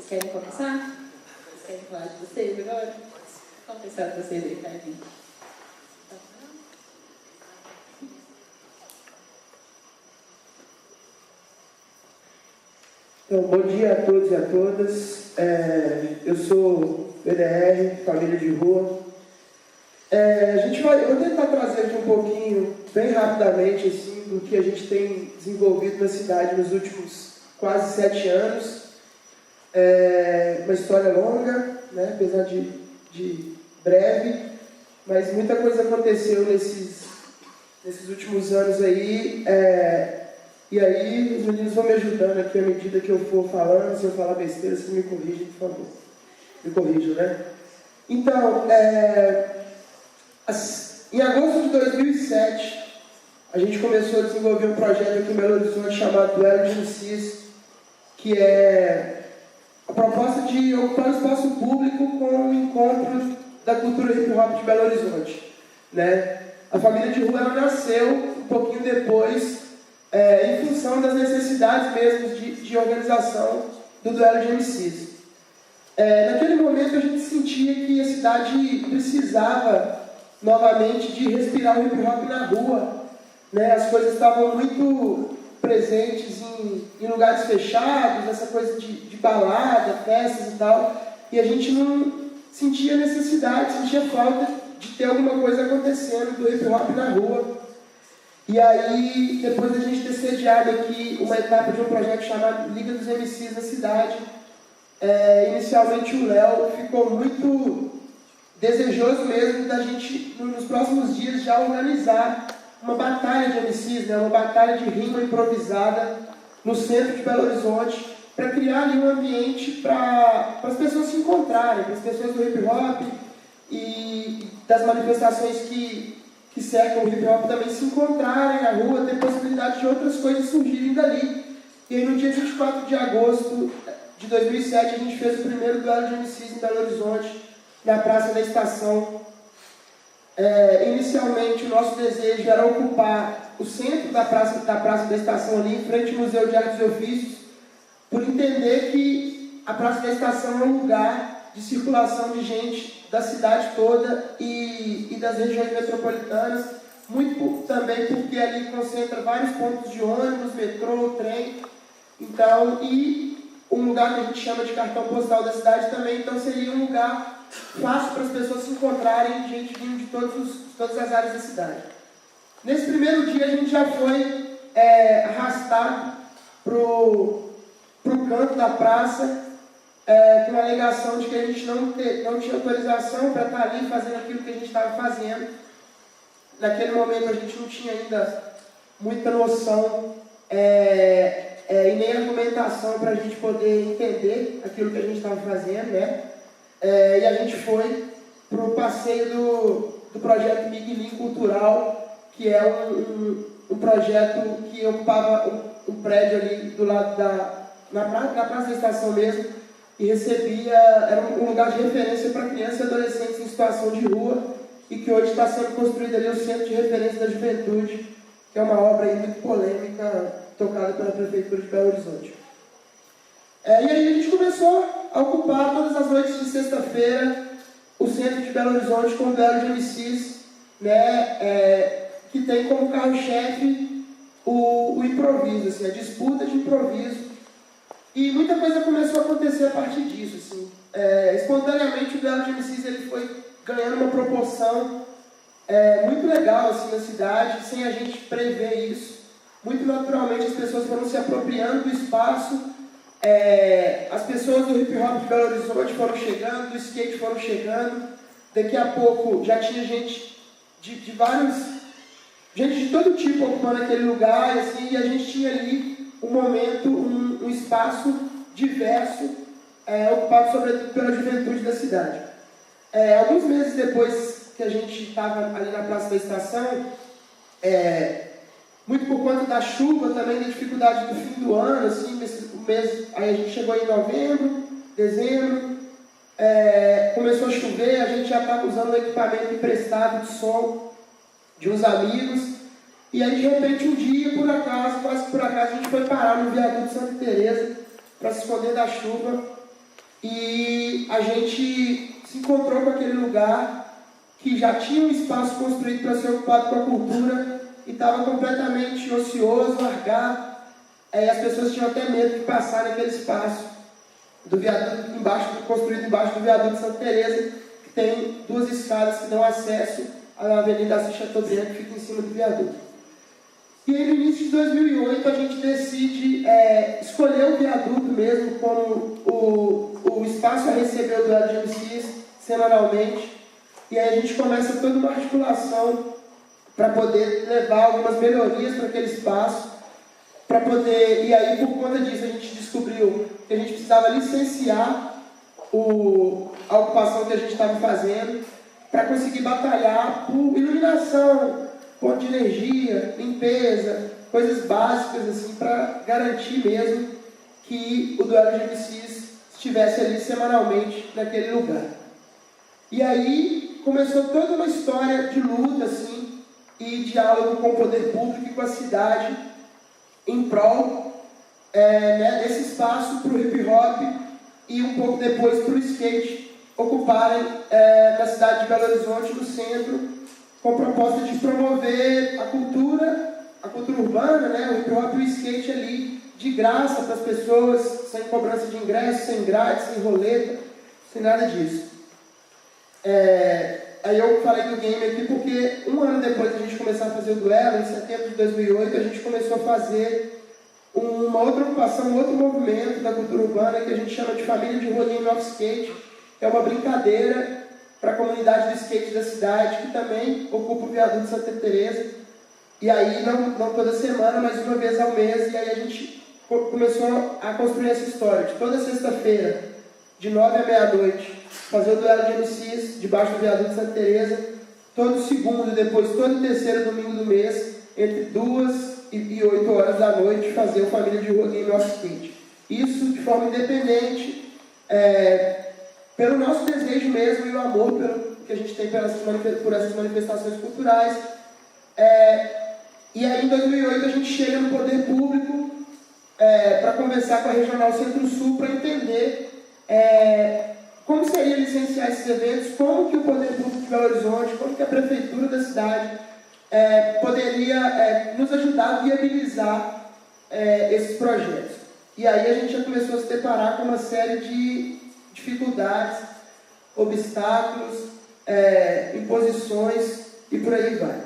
Vocês querem começar? Vocês querem falar de vocês agora? Vamos começar de vocês aí, Carlinhos. Então, bom dia a todos e a todas. Eu sou BDR, Família de Rua. Eu vou tentar trazer aqui um pouquinho, bem rapidamente, assim, do que a gente tem desenvolvido na cidade nos últimos quase 7 anos. Uma história longa, né, apesar de breve, mas muita coisa aconteceu nesses últimos anos aí. E aí, os meninos vão me ajudando aqui à medida que eu for falando. Se eu falar besteira, vocês me corrigem, por favor. Me corrijam, né? Então, em agosto de 2007, a gente começou a desenvolver um projeto aqui em Belo Horizonte chamado Duelo de MCs, que é a proposta de ocupar o espaço público com o encontro da cultura hip-hop de Belo Horizonte, né? A Família de Rua ela nasceu um pouquinho depois, em função das necessidades mesmo de organização do Duelo de MCs. Naquele momento a gente sentia que a cidade precisava novamente de respirar o hip-hop na rua, né? As coisas estavam muito presentes em lugares fechados, essa coisa de balada, festas e tal, e a gente não sentia necessidade, sentia falta de ter alguma coisa acontecendo do hip-hop na rua. E aí, depois da gente ter sediado aqui uma etapa de um projeto chamado Liga dos MCs na cidade, inicialmente o Léo ficou muito desejoso mesmo da gente, nos próximos dias, já organizar uma batalha de MCs, né, uma batalha de rima improvisada no centro de Belo Horizonte, para criar ali um ambiente para as pessoas se encontrarem, para as pessoas do hip-hop e das manifestações que cercam o hip-hop também se encontrarem na rua, ter possibilidade de outras coisas surgirem dali. E aí no dia 24 de agosto de 2007 a gente fez o primeiro duelo de MCs em Belo Horizonte, na Praça da Estação. Inicialmente o nosso desejo era ocupar o centro da Praça da Estação ali, em frente ao Museu de Artes e Ofícios, por entender que a Praça da Estação é um lugar de circulação de gente da cidade toda e das regiões metropolitanas, muito também porque ali concentra vários pontos de ônibus, metrô, trem, então, e um lugar que a gente chama de cartão postal da cidade também, então seria um lugar fácil para as pessoas se encontrarem, gente vindo de todas as áreas da cidade. Nesse primeiro dia a gente já foi arrastado para o canto da praça, com a alegação de que a gente não tinha autorização para estar ali fazendo aquilo que a gente estava fazendo. Naquele momento a gente não tinha ainda muita noção e nem argumentação para a gente poder entender aquilo que a gente estava fazendo, né? E a gente foi para o passeio do projeto Miguelinho Cultural, que é um projeto que ocupava um prédio ali do lado na Praça da Estação mesmo, e era um lugar de referência para crianças e adolescentes em situação de rua, e que hoje está sendo construído ali o Centro de Referência da Juventude, que é uma obra aí muito polêmica, tocada pela Prefeitura de Belo Horizonte. E aí a gente começou a ocupar todas as noites de sexta-feira o centro de Belo Horizonte com o duelo de MCs, né, que tem como carro-chefe o improviso, assim, a disputa de improviso. E muita coisa começou a acontecer a partir disso, assim. Espontaneamente o duelo de MCs ele foi ganhando uma proporção muito legal assim, na cidade, sem a gente prever isso. Muito naturalmente as pessoas foram se apropriando do espaço, as pessoas do hip-hop de Belo Horizonte foram chegando, do skate foram chegando, daqui a pouco já tinha gente gente de todo tipo ocupando aquele lugar, assim, e a gente tinha ali um momento, um espaço diverso, ocupado sobretudo pela juventude da cidade. Alguns meses depois que a gente estava ali na Praça da Estação, muito por conta da chuva, também da dificuldade do fim do ano, assim, aí a gente chegou em novembro, dezembro, começou a chover, a gente já estava usando o equipamento emprestado de som de uns amigos, e aí de repente um dia, por acaso, quase por acaso, a gente foi parar no viaduto Santa Teresa para se esconder da chuva, e a gente se encontrou com aquele lugar que já tinha um espaço construído para ser ocupado com a cultura e estava completamente ocioso, largado. As pessoas tinham até medo de passar naquele espaço do viaduto construído embaixo do viaduto de Santa Teresa, que tem 2 escadas que dão acesso à Avenida Assis Chateaubriand, que fica em cima do viaduto. E aí, no início de 2008, a gente decide escolher o viaduto mesmo como o espaço a receber o duelo de MCs semanalmente. E aí a gente começa toda uma articulação para poder levar algumas melhorias para aquele espaço, para poder... E aí, por conta disso, a gente descobriu que a gente precisava licenciar a ocupação que a gente estava fazendo para conseguir batalhar por iluminação, ponto de energia, limpeza, coisas básicas assim, para garantir mesmo que o duelo de MCs estivesse ali semanalmente naquele lugar. E aí começou toda uma história de luta assim, e diálogo com o poder público e com a cidade em prol desse espaço para o hip hop e um pouco depois para o skate ocuparem na cidade de Belo Horizonte, no centro, com a proposta de promover a cultura urbana, né, o hip hop e o skate ali de graça para as pessoas, sem cobrança de ingresso, sem grade, sem roleta, sem nada disso. Aí eu falei do game aqui porque um ano depois de a gente começar a fazer o duelo, em setembro de 2008, a gente começou a fazer uma outra ocupação, um outro movimento da cultura urbana que a gente chama de Família de Rolinho Off Skate, que é uma brincadeira para a comunidade do skate da cidade, que também ocupa o viaduto de Santa Teresa. E aí, não toda semana, mas uma vez ao mês, e aí a gente começou a construir essa história, de toda sexta-feira, de 9 à meia-noite, fazer o duelo de MCs debaixo do viaduto de Santa Teresa, todo segundo e depois todo terceiro domingo do mês, entre 2 e 8 horas da noite, fazer o Família de Rua Game Off Skate. Isso de forma independente, pelo nosso desejo mesmo e o amor que a gente tem por essas manifestações culturais. E aí em 2008 a gente chega no poder público para conversar com a Regional Centro-Sul para entender como seria licenciar esses eventos, como que o poder público de Belo Horizonte, como que a prefeitura da cidade poderia nos ajudar a viabilizar esses projetos. E aí a gente já começou a se deparar com uma série de dificuldades, obstáculos, imposições e por aí vai.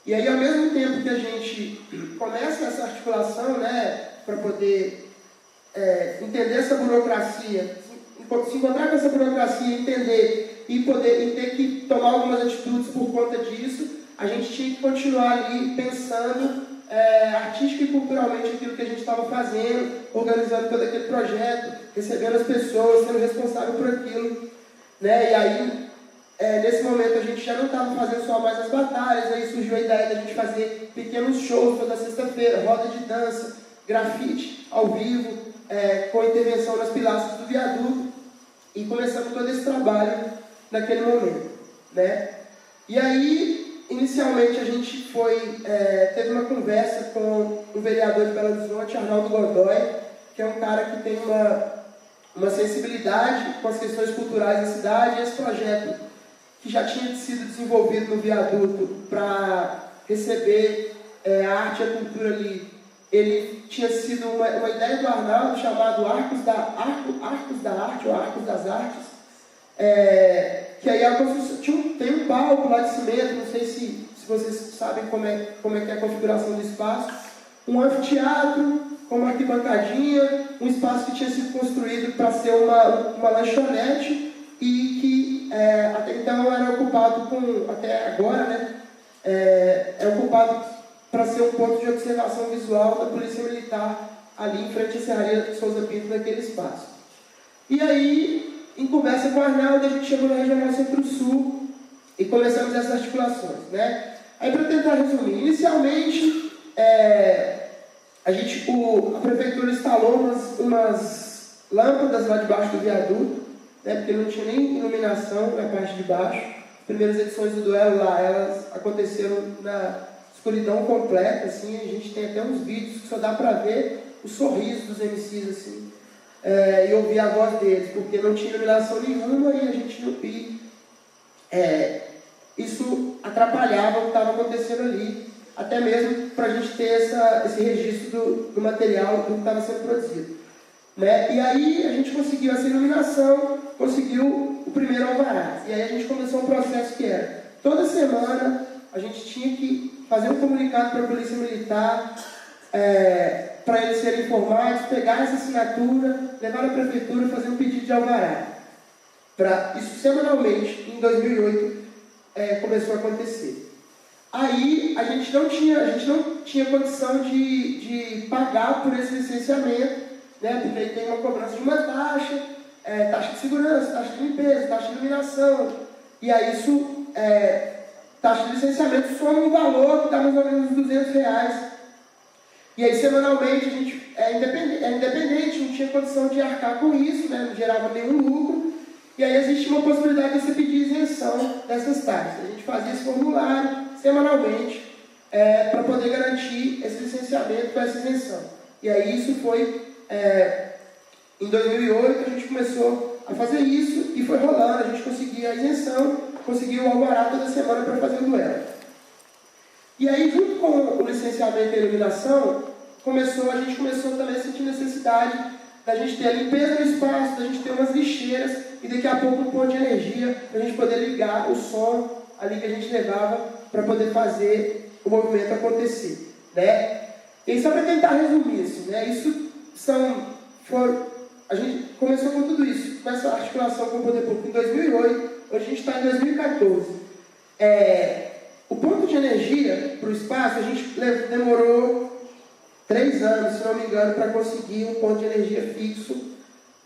E aí, ao mesmo tempo que a gente começa essa articulação, né, para poder entender essa burocracia, se encontrar com essa burocracia, entender e ter que tomar algumas atitudes por conta disso, a gente tinha que continuar ali pensando artística e culturalmente aquilo que a gente estava fazendo, organizando todo aquele projeto, recebendo as pessoas, sendo responsável por aquilo, né? E aí, nesse momento, a gente já não estava fazendo só mais as batalhas, aí surgiu a ideia da gente fazer pequenos shows toda sexta-feira, roda de dança, grafite ao vivo, com intervenção nas pilastras do viaduto, e começamos todo esse trabalho naquele momento, né? E aí, inicialmente, a gente teve uma conversa com o vereador de Belo Horizonte, Arnaldo Godoy, que é um cara que tem uma sensibilidade com as questões culturais da cidade, e esse projeto, que já tinha sido desenvolvido no viaduto para receber a arte e a cultura ali, ele tinha sido uma ideia do Arnaldo chamado Arcos da Arte, ou Arcos das Artes, que aí a construção tem um palco lá de cimento, não sei se vocês sabem como é que é a configuração do espaço, um anfiteatro com uma arquibancadinha, um espaço que tinha sido construído para ser uma lanchonete e que até então era ocupado até agora, né, é ocupado para ser um ponto de observação visual da Polícia Militar ali em frente à Serraria Souza Pinto, naquele espaço. E aí, em conversa com o Arnaldo, a gente chegou na Regional Centro-Sul e começamos essas articulações, né? Aí, para tentar resumir, inicialmente, a prefeitura instalou umas lâmpadas lá debaixo do viaduto, né, porque não tinha nem iluminação na parte de baixo. As primeiras edições do duelo lá, elas aconteceram na escuridão completa, assim, a gente tem até uns vídeos que só dá para ver o sorriso dos MCs, assim, e ouvir a voz deles, porque não tinha iluminação nenhuma e a gente não isso atrapalhava o que estava acontecendo ali, até mesmo para a gente ter esse registro do material do que estava sendo produzido. Né? E aí a gente conseguiu essa iluminação, conseguiu o primeiro alvará. E aí a gente começou um processo que era, toda semana a gente tinha que fazer um comunicado para a Polícia Militar, para eles serem informados, pegar essa assinatura, levar na prefeitura e fazer um pedido de alvará. Isso semanalmente, em 2008, começou a acontecer. Aí a gente não tinha condição de pagar por esse licenciamento, né? Porque aí tem uma cobrança de uma taxa, taxa de segurança, taxa de limpeza, taxa de iluminação, e aí isso, taxa de licenciamento soma um valor que dá mais ou menos R$200. E aí semanalmente a gente independente, não tinha condição de arcar com isso, né? Não gerava nenhum lucro, e aí existe uma possibilidade de você pedir isenção dessas taxas. A gente fazia esse formulário semanalmente para poder garantir esse licenciamento com essa isenção. E aí isso foi, em 2008 a gente começou a fazer isso e foi rolando, a gente conseguia a isenção, conseguiu o alvará toda semana para fazer o duelo. E aí, junto com o licenciamento e a iluminação, a gente começou também a sentir necessidade da gente ter a limpeza do espaço, da gente ter umas lixeiras e daqui a pouco um ponto de energia para a gente poder ligar o som ali que a gente levava para poder fazer o movimento acontecer. Né? E só para tentar resumir isso, né? A gente começou com tudo isso, com essa articulação com o poder público em 2008, hoje a gente está em 2014. O ponto de energia para o espaço, a gente demorou 3 anos, se não me engano, para conseguir um ponto de energia fixo,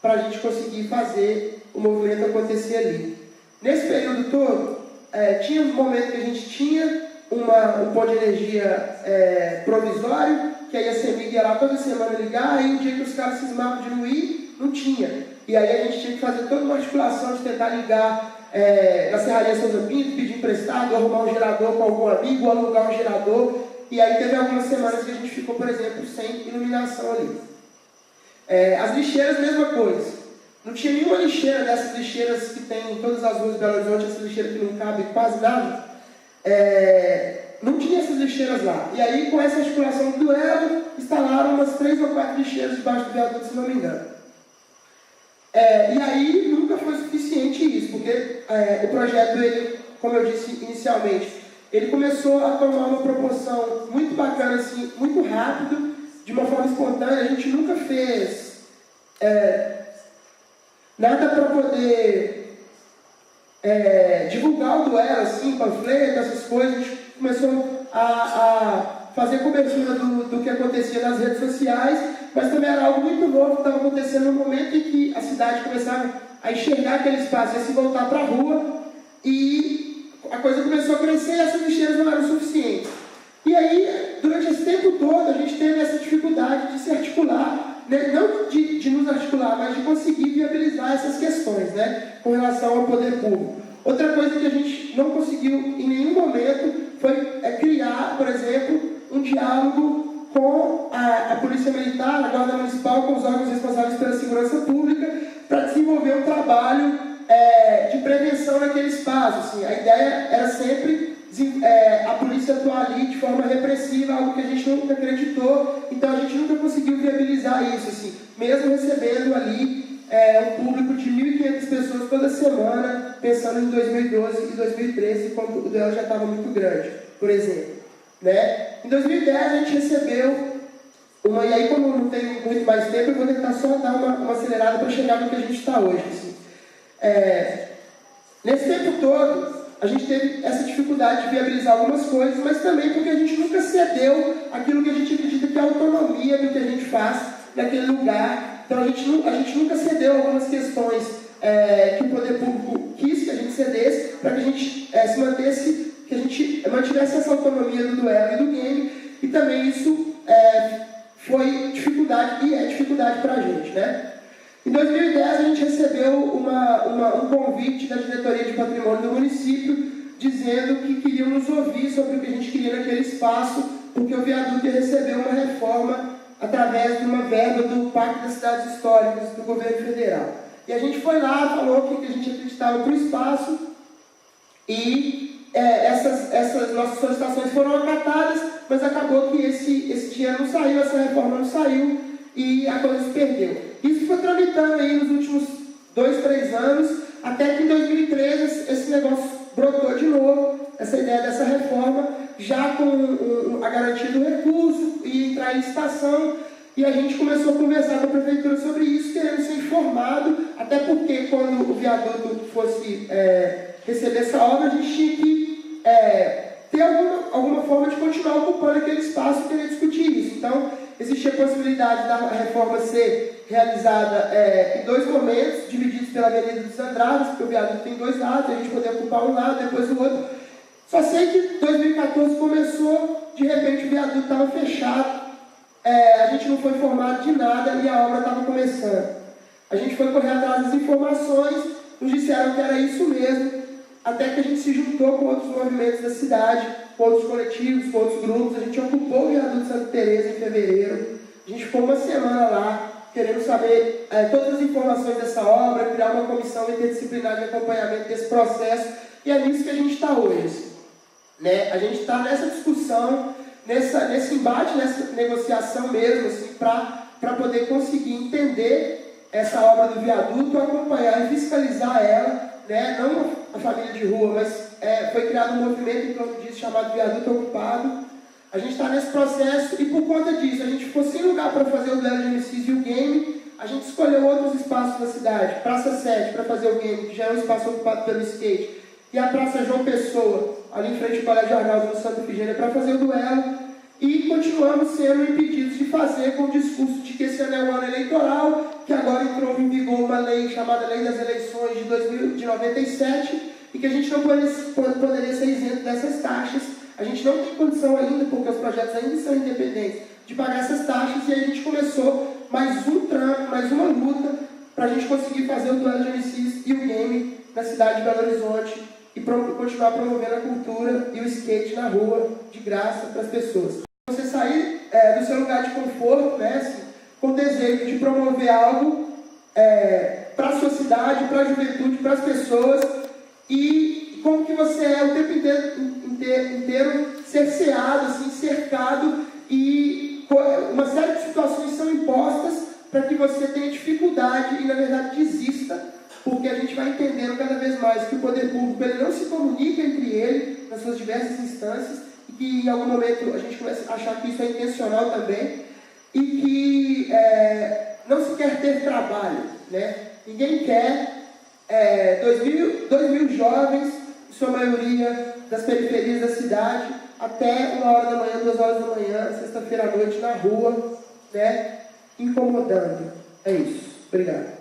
para a gente conseguir fazer o movimento acontecer ali. Nesse período todo, tinha um momento que a gente tinha um ponto de energia provisório, que aí a CEMIG ia lá toda semana ligar, e o dia que os caras cismavam de não ir, não tinha. E aí a gente tinha que fazer toda uma articulação de tentar ligar na Serraria Souza Pinto, pedir emprestado, arrumar um gerador com algum amigo, alugar um gerador, e aí teve algumas semanas que a gente ficou, por exemplo, sem iluminação ali. As lixeiras, mesma coisa. Não tinha nenhuma lixeira dessas lixeiras que tem em todas as ruas de Belo Horizonte, essa lixeira que não cabe quase nada. Não tinha essas lixeiras lá. E aí, com essa articulação do duelo, instalaram umas 3 ou 4 lixeiras debaixo do viaduto, se não me engano. E aí nunca foi suficiente isso, porque o projeto, ele, como eu disse inicialmente, ele começou a tomar uma proporção muito bacana, assim, muito rápido, de uma forma espontânea. A gente nunca fez nada para poder divulgar o duelo, assim, panfleto, essas coisas. A gente começou a fazer cobertura do que acontecia nas redes sociais, mas também era algo muito novo que estava acontecendo no momento em que a cidade começava a enxergar aquele espaço, a se voltar para a rua, e a coisa começou a crescer e essas lixeiras não eram suficientes. E aí, durante esse tempo todo, a gente teve essa dificuldade de se articular, né? Não de nos articular, mas de conseguir viabilizar essas questões, né? Com relação ao poder público. Outra coisa que a gente não conseguiu em nenhum momento foi criar, por exemplo, um diálogo com a Polícia Militar, a Guarda Municipal, com os órgãos responsáveis pela segurança pública, para desenvolver um trabalho de prevenção naquele espaço. Assim. A ideia era sempre a polícia atuar ali de forma repressiva, algo que a gente nunca acreditou, então a gente nunca conseguiu viabilizar isso, assim, mesmo recebendo ali um público de 1.500 pessoas toda semana, pensando em 2012 e 2013, quando o duelo já estava muito grande, por exemplo. Né? Em 2010 a gente recebeu e aí como não tem muito mais tempo, eu vou tentar só dar uma acelerada para chegar no que a gente está hoje. Assim. Nesse tempo todo, a gente teve essa dificuldade de viabilizar algumas coisas, mas também porque a gente nunca cedeu aquilo que a gente acredita que é a autonomia do que a gente faz naquele lugar. Então a gente nunca cedeu algumas questões que o poder público quis que a gente cedesse, para que a gente se mantesse, que a gente mantivesse essa autonomia do duelo e do game, e também isso foi dificuldade e é dificuldade para a gente, né? Em 2010 a gente recebeu um convite da diretoria de patrimônio do município dizendo que queriam nos ouvir sobre o que a gente queria naquele espaço, porque o viaduto ia receber uma reforma através de uma verba do Pacto das Cidades Históricas do governo federal. E a gente foi lá, falou que a gente acreditava para o espaço, e essas nossas solicitações foram acatadas, mas acabou que esse dinheiro não saiu, essa reforma não saiu, e a coisa se perdeu. Isso foi tramitando aí nos últimos 2, 3 anos, até que em 2013 esse negócio brotou de novo, essa ideia dessa reforma, já com a garantia do recurso e entrar em licitação, e a gente começou a conversar com a prefeitura sobre isso, querendo ser informado, até porque quando o viaduto fosse receber essa obra, a gente tinha que ter alguma forma de continuar ocupando aquele espaço e querer discutir isso. Então, existia a possibilidade da reforma ser realizada em 2 momentos, divididos pela Avenida dos Andradas, porque o viaduto tem 2 lados, a gente poder ocupar um lado, depois o outro. Só sei que 2014 começou, de repente o viaduto estava fechado, a gente não foi informado de nada e a obra estava começando. A gente foi correr atrás das informações, nos disseram que era isso mesmo, até que a gente se juntou com outros movimentos da cidade, com outros coletivos, com outros grupos. A gente ocupou o viaduto Santa Teresa em fevereiro. A gente ficou uma semana lá, querendo saber todas as informações dessa obra, criar uma comissão interdisciplinar de acompanhamento desse processo, e é nisso que a gente está hoje. Né? A gente está nessa discussão, nesse embate, nessa negociação mesmo, assim, para poder conseguir entender essa obra do viaduto, acompanhar e fiscalizar ela, né? Não a família de rua, mas foi criado um movimento em torno disso chamado Viaduto Ocupado. A gente está nesse processo e por conta disso, a gente ficou sem lugar para fazer o duelo de MCs e o game, a gente escolheu outros espaços na cidade, Praça 7 para fazer o game, que já é um espaço ocupado pelo skate, e a Praça João Pessoa, ali em frente ao Colégio Arnaldo no Santa Efigênia, para fazer o duelo, e continuamos sendo impedidos de fazer com o discurso de que esse ano é um ano eleitoral, que agora entrou em vigor uma lei chamada Lei das Eleições de 97, e que a gente não poderia ser isento dessas taxas. A gente não tem condição ainda, porque os projetos ainda são independentes, de pagar essas taxas, e a gente começou mais um trampo, mais uma luta, para a gente conseguir fazer o duelo de MCs e o game na cidade de Belo Horizonte, e continuar promovendo a cultura e o skate na rua, de graça, para as pessoas. Você sair do seu lugar de conforto, né, assim, com o desejo de promover algo para a sua cidade, para a juventude, para as pessoas, e como que você é o tempo inteiro cerceado, assim, cercado, e uma série de situações são impostas para que você tenha dificuldade e, na verdade, desista, porque a gente vai entendendo cada vez mais que o poder público ele não se comunica entre ele, nas suas diversas instâncias, e que em algum momento a gente começa a achar que isso é intencional também, e que não se quer ter trabalho, né? Ninguém quer 2 mil jovens, em sua maioria das periferias da cidade, até 1h da manhã, 2h da manhã, sexta-feira à noite, na rua, né? Incomodando. É isso. Obrigado.